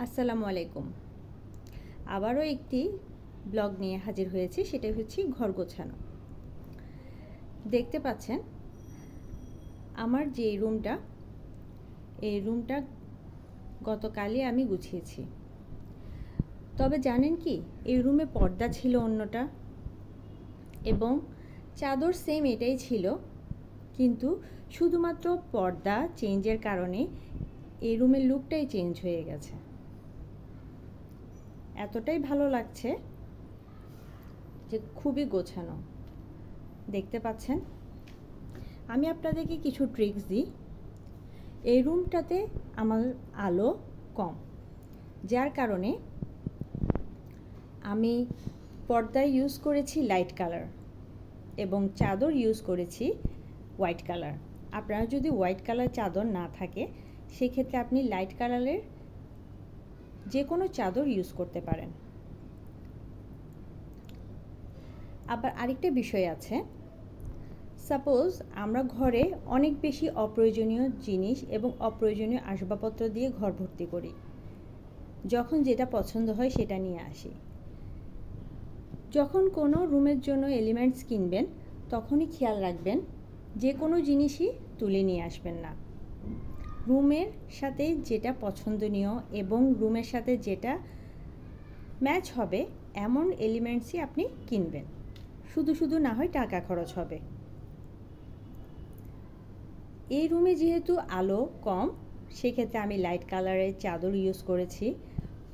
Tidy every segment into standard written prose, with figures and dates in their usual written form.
আসসালামু আলাইকুম। আবারও একটি ব্লগ নিয়ে হাজির হয়েছি, সেটা হচ্ছে ঘর গোছানো। দেখতে পাচ্ছেন আমার যে রুমটা, এই রুমটা গতকালই আমি গুছিয়েছি। তবে জানেন কি, এই রুমে পর্দা ছিল অন্যটা এবং চাদর সেম এটাই ছিল, কিন্তু শুধুমাত্র পর্দা চেঞ্জের কারণে এই রুমের লুকটাই চেঞ্জ হয়ে গেছে। এতটাই ভালো লাগছে যে খুবই গোছানো। দেখতে পাচ্ছেন, আমি আপনাদেরকে কিছু ট্রিক্স দিই। এই রুমটাতে আমার আলো কম, যার কারণে আমি পর্দায় ইউজ করেছি লাইট কালার এবং চাদর ইউজ করেছি হোয়াইট কালার। আপনারা যদি হোয়াইট কালার চাদর না থাকে, সেক্ষেত্রে আপনি লাইট কালারের যে কোনো চাদর ইউজ করতে পারেন। আবার আরেকটা বিষয় আছে, সাপোজ আমরা ঘরে অনেক বেশি অপ্রয়োজনীয় জিনিস এবং অপ্রয়োজনীয় আসবাবপত্র দিয়ে ঘর ভর্তি করি। যখন যেটা পছন্দ হয় সেটা নিয়ে আসি। যখন কোনো রুমের জন্য এলিমেন্টস কিনবেন, তখনই খেয়াল রাখবেন যে কোনো জিনিসই তুলে নিয়ে আসবেন না। রুমের সাথে যেটা পছন্দনীয় এবং রুমের সাথে যেটা ম্যাচ হবে এমন এলিমেন্টসই আপনি কিনবেন। শুধু শুধু না হয় টাকা খরচ হবে। এই রুমে যেহেতু আলো কম, সেক্ষেত্রে আমি লাইট কালারের চাদর ইউজ করেছি,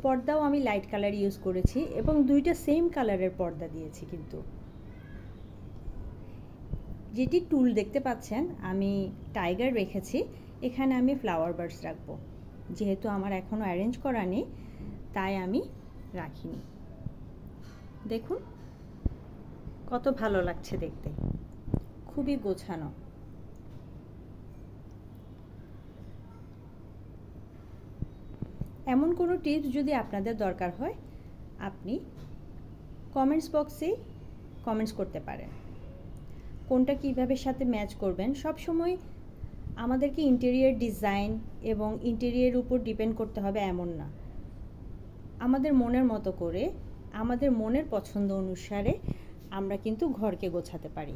পর্দাও আমি লাইট কালার ইউজ করেছি এবং দুইটা সেম কালারের পর্দা দিয়েছি। কিন্তু যেটি টুল দেখতে পাচ্ছেন, আমি টাইগার রেখেছি, এখানে আমি ফ্লাওয়ার বার্ডস রাখবো। যেহেতু আমার এখনও অ্যারেঞ্জ করা নেই, তাই আমি রাখিনি। দেখুন কত ভালো লাগছে দেখতে, খুবই গোছানো। এমন কোনো টিপস যদি আপনাদের দরকার হয়, আপনি কমেন্টস বক্সে কমেন্টস করতে পারেন। কোনটা কীভাবে সাথে ম্যাচ করবেন, সব সময় আমাদেরকে ইন্টেরিয়র ডিজাইন এবং ইন্টেরিয়রের উপর ডিপেন্ড করতে হবে এমন না। আমাদের মনের মতো করে, আমাদের মনের পছন্দ অনুসারে আমরা কিন্তু ঘরকে গোছাতে পারি।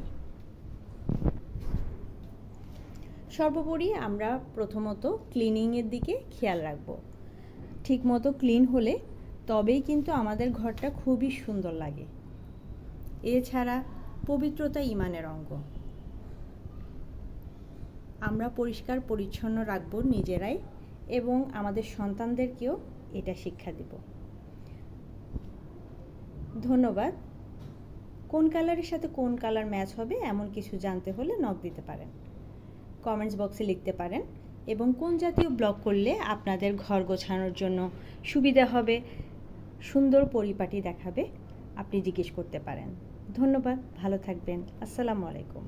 সর্বোপরি আমরা প্রথমত ক্লিনিংয়ের দিকে খেয়াল রাখব। ঠিকমতো ক্লিন হলে তবেই কিন্তু আমাদের ঘরটা খুবই সুন্দর লাগে। এছাড়া পবিত্রতা ইমানের অঙ্গ। আমরা পরিষ্কার পরিচ্ছন্ন রাখব নিজেরাই এবং আমাদের সন্তানদেরকেও এটা শিক্ষা দেব। ধন্যবাদ। কোন কালারের সাথে কোন কালার ম্যাচ হবে এমন কিছু জানতে হলে নক দিতে পারেন, কমেন্টস বক্সে লিখতে পারেন এবং কোন জাতীয় ব্লগ করলে আপনাদের ঘর গোছানোর জন্য সুবিধা হবে, সুন্দর পরিপাটি দেখাবে, আপনি জিজ্ঞেস করতে পারেন। ধন্যবাদ, ভালো থাকবেন। আসসালামু আলাইকুম।